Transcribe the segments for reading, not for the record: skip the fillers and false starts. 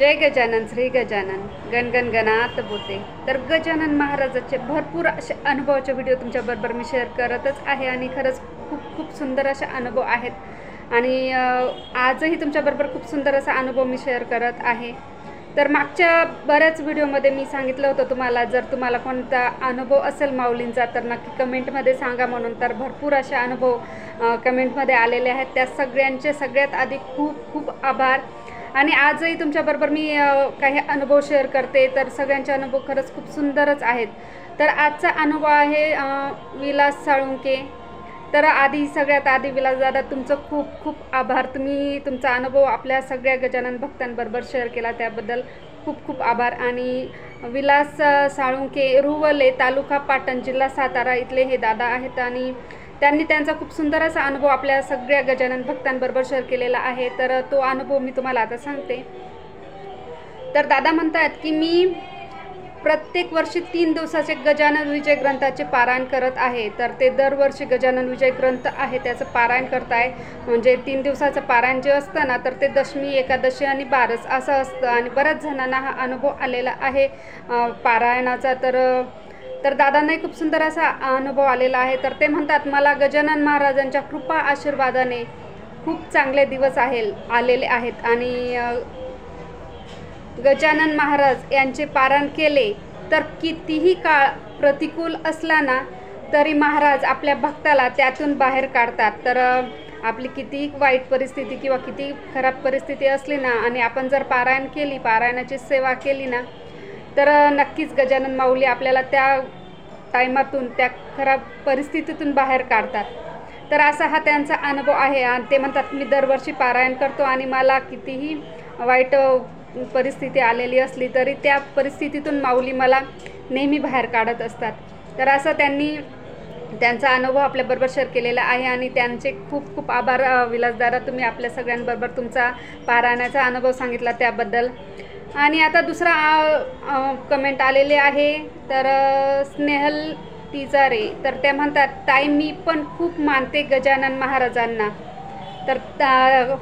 जय गजानन श्री गजानन गणगण गणात बोते। तर गजानन महाराजाचे भरपूर असे अनुभवाचे व्हिडिओ तुमच्याबरोबर मी शेअर करतच आहे आणि खरंच खूप खूप सुंदर असे अनुभव आहेत आणि आजही तुमच्याबरोबर खूप सुंदर असा अनुभव मी शेअर करत आहे। तर मागच्या बऱ्याच व्हिडिओमध्ये मी सांगितलं होतं तुम्हाला, जर तुम्हाला कोणता अनुभव असेल माऊलींचा तर नक्की कमेंटमध्ये सांगा म्हणून। तर भरपूर असे अनुभव कमेंटमध्ये आलेले आहेत, त्या सगळ्यांचे सगळ्यात आधी खूप खूप आभार। आणि आजही तुमच्याबरोबर मी काही अनुभव शेअर करते, तर सगळ्यांचे अनुभव खरंच खूप सुंदरच आहेत। तर आजचा अनुभव आहे विलास साळुंके। तर सगळ्यात आधी विलास दादा तुमचं खूप खूप आभार, तुम्ही तुमचा अनुभव आपल्या सगळ्या गजानन भक्तांबरोबर शेअर केला त्याबद्दल खूप खूप आभार। आणि विलास साळुंके रुवले तालुका पाटण जिल्हा सातारा इथले हे दादा आहेत आणि त्यांनी त्यांचा खूप सुंदर असा अनुभव आपल्या सगळ्या गजानन भक्तांबरोबर शेअर केलेला आहे। तर तो अनुभव मी तुम्हाला आता सांगते। तर दादा म्हणतात की मी प्रत्येक वर्षी 3 दिवसाचे गजानन विजय ग्रंथाचे पारायण करत आहे। तर ते दरवर्षी गजानन विजय ग्रंथ आहे त्याचं पारायण करत आहे। म्हणजे 3 दिवसाचं पारायण जे असतं ना, तर ते दशमी, एकादशी आणि बारस असं असतं आणि बऱ्याच जणांना हा अनुभव आलेला आहे पारायणाचा। तर दादांनाही खूप सुंदर असा अनुभव आलेला आहे। तर ते म्हणतात मला गजानन महाराजांच्या कृपा आशीर्वादाने खूप चांगले दिवस आलेले आहेत आणि गजानन महाराज यांचे पारायण केले तर कितीही काळ प्रतिकूल असला ना तरी महाराज आपल्या भक्ताला त्यातून बाहेर काढतात। तर आपली कितीही वाईट परिस्थिती किंवा किती खराब परिस्थिती असली ना आणि आपण जर पारायण केली, पारायणाची सेवा केली ना, तर नक्कीच गजानन माऊली आपल्याला त्या टायमातून, त्या खराब परिस्थितीतून बाहेर काढतात। तर असा हा त्यांचा अनुभव आहे आणि ते म्हणतात मी दरवर्षी पारायण करतो आणि मला कितीही वाईट परिस्थिती आलेली असली तरी त्या परिस्थितीतून माऊली मला नेहमी बाहेर काढत असतात। तर असं त्यांनी त्यांचा अनुभव आपल्याबरोबर शेअर केलेला आहे आणि त्यांचे खूप खूप आभार विलासदादा, तुम्ही आपल्या सगळ्यांबरोबर तुमचा पारायणाचा अनुभव सांगितला त्याबद्दल। आणि आता दुसरा कमेंट आलेले आहे, तर स्नेहल तिजारे। तर त्या म्हणतात ताई मी पण खूप मानते गजानन महाराजांना। तर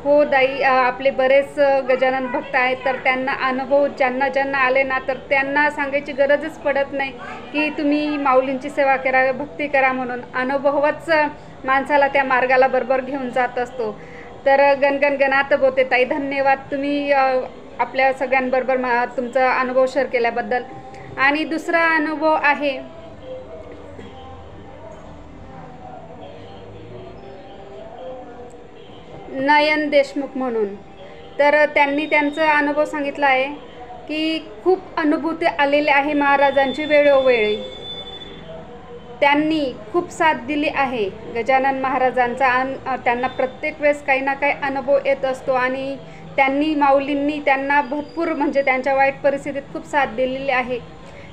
हो दाई, आपले बरेच गजानन भक्त आहेत, तर त्यांना अनुभव ज्यांना आले ना तर त्यांना सांगायची गरजच पडत नाही की तुम्ही माऊलींची सेवा करा, भक्ती करा म्हणून। अनुभवच माणसाला त्या मार्गाला बरोबर घेऊन जात असतो। तर गणगण गणात बोते ताई, धन्यवाद तुम्ही आपल्या सगळ्यांबरोबर तुमचा अनुभव शेअर केल्याबद्दल। आणि दुसरा अनुभव आहे नयन देशमुख म्हणून। तर त्यांनी त्यांचा अनुभव सांगितला आहे की खूप अनुभूती आलेली आहे महाराजांची वेळोवेळी, त्यांनी खूप साथ दिली आहे गजानन महाराजांचा। त्यांना प्रत्येक वेळेस काही ना काही अनुभव येत असतो आणि त्यांनी माऊलींनी त्यांना भरपूर म्हणजे त्यांच्या वाईट परिस्थितीत खूप साथ दिलेली आहे।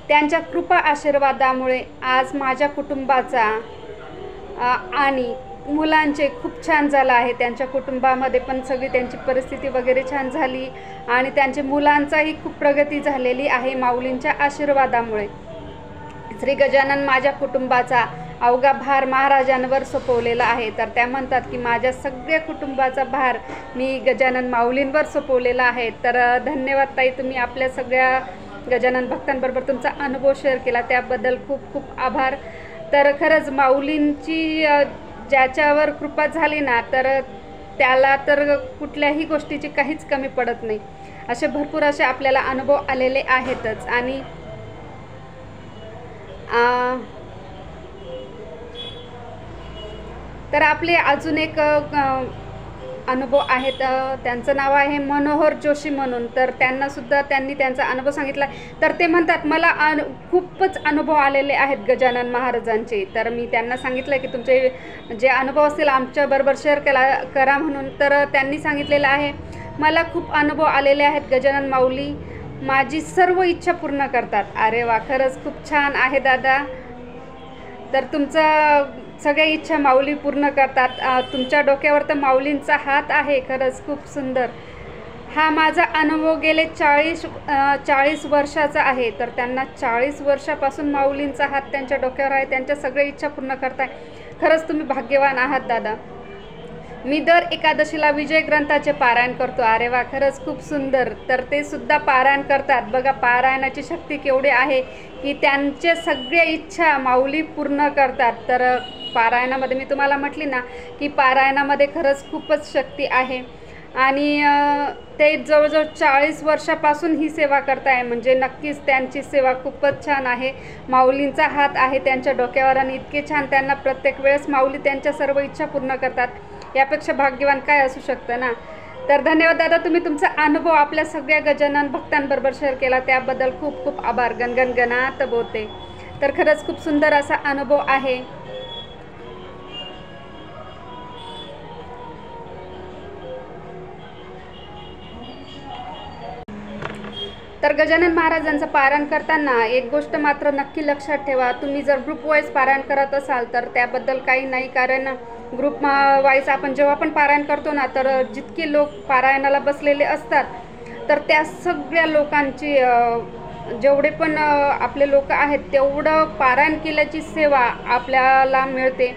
त्यांच्या कृपा आशीर्वादामुळे आज माझ्या कुटुंबाचा आणि मुलांचे खूप छान झालं आहे। त्यांच्या कुटुंबामध्ये पण सगळी त्यांची परिस्थिती वगैरे छान झाली आणि त्यांच्या मुलांचाही खूप प्रगती झालेली आहे माऊलींच्या आशीर्वादामुळे। श्री गजानन माझ्या कुटुंबाचा अवघा भार महाराजांवर सोपवलेला आहे। तर त्या म्हणतात की माझ्या सगळ्या कुटुंबाचा भार मी गजानन माऊलींवर सोपवलेला आहे। तर धन्यवाद ताई, तुम्ही आपल्या सगळ्या गजानन भक्तांबरोबर तुमचा अनुभव शेअर केला त्याबद्दल खूप खूप आभार। तर खरंच माऊलींची ज्याच्यावर कृपा झाली ना तर त्याला तर कुठल्याही गोष्टीची काहीच कमी पडत नाही। असे भरपूर असे आपल्याला अनुभव आलेले आहेतच। आणि तर आपले अजून एक अनुभव आहेत, त्यांचं नाव आहे मनोहर जोशी म्हणून। तर त्यांनी त्यांचा अनुभव सांगितला। तर ते म्हणतात मला खूपच अनुभव आलेले आहेत गजानन महाराजांचे। तर मी त्यांना सांगितलं की तुमचे जे अनुभव असतील आमच्याबरोबर शेअर करा म्हणून। तर त्यांनी सांगितलेलं आहे मला खूप अनुभव आलेले आहेत, गजानन माऊली माझी सर्व इच्छा पूर्ण करतात। अरे वा, खरंच खूप छान आहे दादा। तर तुमचं सगळ्या इच्छा माऊली पूर्ण करतात, तुमच्या डोक्यावर तर माऊलींचा हात आहे। खरंच खूप सुंदर हा माझा अनुभव गेले 40 वर्षाचा आहे। तर त्यांना 40 वर्षापासून माऊलींचा हात त्यांच्या डोक्यावर आहे, त्यांच्या सगळ्या इच्छा पूर्ण करताय। खरंच तुम्ही भाग्यवान आहात दादा। मी दर एकादशीला विजय ग्रंथाचे पारायण करतो. अरे वा, खरंच खूप सुंदर. तर ते सुद्धा पारायण करतात. बघा पारायणाची शक्ती केवढी आहे की त्यांचे सगळ्या इच्छा माऊली पूर्ण करतात. तर पारायणामध्ये मी तुम्हाला म्हटली ना की पारायणामध्ये खरंच खूपच शक्ती आहे. आणि ते जवळजवळ 40 वर्षापासून ही सेवा करताय, म्हणजे नक्कीच त्यांची सेवा खूपच छान आहे. माऊलींचा हात आहे त्यांच्या डोक्यावर आणि इतके छान त्यांना प्रत्येक वेळेस माऊली त्यांच्या सर्व इच्छा पूर्ण करतात. यापेक्षा भाग्यवान काय असू शकतं ना. तर धन्यवाद दादा, तुम्ही तुमचा अनुभव आपल्या सगळ्या गजानन भक्तांबरोबर शेअर केला, त्याबद्दल खूप खूप आभार. गणगण गणात बोलते. तर खरंच खूप सुंदर असा अनुभव आहे. तर गजानन महाराजांचं पारायण करताना एक गोष्ट मात्र नक्की लक्षात ठेवा, तुम्ही जर ग्रुप वाईज पारायण करत असाल तर त्याबद्दल काही नाही, कारण ग्रुप वाईज आपण जेव्हा पण पारायण करतो ना, तर जितके लोक पारायणाला बसलेले असतात तर त्या सगळ्या लोकांची जेवढे पण आपले लोक आहेत तेवढं पारायण केल्याची सेवा आपल्याला मिळते,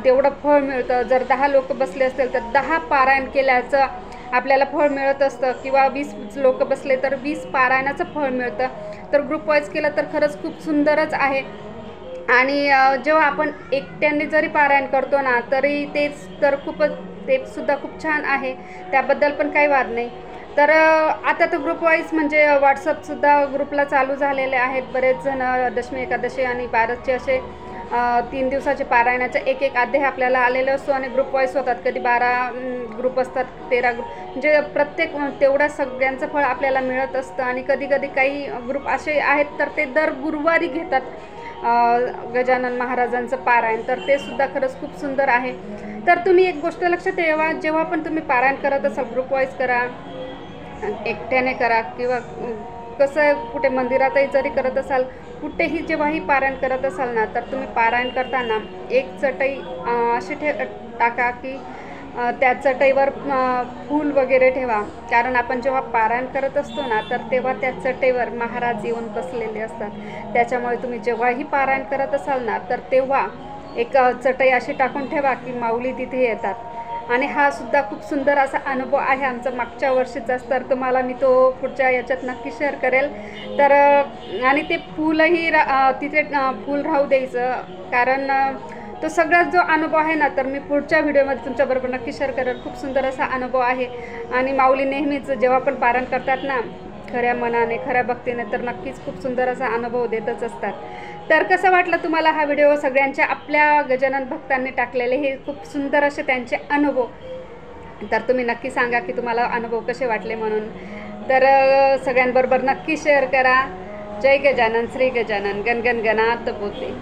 तेवढं फळ मिळतं. जर 10 लोक बसले असतील तर 10 पारायण केल्याचं आपल्याला फळ मिळत असतं, किंवा 20 लोक बसले तर 20 पारायणाचं फळ मिळतं. तर ग्रुप वाईज केलं तर खरंच खूप सुंदरच आहे. आणि जेव्हा आपण एकट्याने जरी पारायण करतो ना तरी तेच तर खूपच, ते सुद्धा खूप छान आहे, त्याबद्दल पण काही वाद नाही. तर आता तर ग्रुप वाईज म्हणजे व्हॉट्सअपसुद्धा ग्रुपला चालू झालेले आहेत. बरेच जण दशमी एकादशी आणि बारसचे असे 3 दिवसाचे पारायणाचे एक एक अध्याय आपल्याला आलेले असतो आणि ग्रुप वाईज होतात. कधी 12 ग्रुप असतात, 13 ग्रुप, म्हणजे प्रत्येक तेवढ्या सगळ्यांचं फळ आपल्याला मिळत असतं. आणि कधी कधी काही ग्रुप असे आहेत तर ते दर गुरुवारी घेतात गजानन महाराजांचं पारायण. तर ते सुद्धा खरंच खूप सुंदर आहे. तर तुम्ही एक गोष्ट लक्षात ठेवा, जेव्हा पण तुम्ही पारायण करत असाल ग्रुप वाईज करा, एकट्याने करा, किंवा कसं कुठे मंदिरातही जरी करत असाल, कुठेही जेव्हाही पारायण करत असाल ना, तर तुम्ही पारायण करताना एक चटई अशी टाका की त्या चटईवर फूल वगैरे ठेवा. कारण आपण जेव्हा पारायण करत असतो ना तर तेव्हा त्या चटईवर महाराज येऊन बसलेले असतात. त्याच्यामुळे तुम्ही जेव्हाही पारायण करत असाल ना तर तेव्हा एक चटई अशी टाकून ठेवा की माऊली तिथे येतात. आणि हा सुद्धा खूप सुंदर असा अनुभव आहे आमचा मागच्या वर्षीचाच. तर तुम्हाला मी तो पुढच्या याच्यात नक्की शेअर करेल. तर आणि ते फूलही तिथे फूल राहू द्यायचं, कारण तो सगळ्यात जो अनुभव आहे ना तर मी पुढच्या व्हिडिओमध्ये तुमच्याबरोबर नक्की शेअर करेल. खूप सुंदर असा अनुभव आहे. आणि माऊली नेहमीच जेव्हा पण पारायण करतात ना खऱ्या मनाने, खऱ्या भक्तीने, तर नक्कीच खूप सुंदर असा अनुभव देतच असतात. तर कसं वाटलं तुम्हाला हा व्हिडिओ? सगळ्यांच्या आपल्या गजानन भक्तांनी टाकलेले हे खूप सुंदर असे त्यांचे अनुभव. तर तुम्ही नक्की सांगा की तुम्हाला अनुभव कसे वाटले म्हणून. तर सगळ्यांबरोबर नक्की शेअर करा. जय गजानन, श्री गजानन, गणगण गणात बोलते.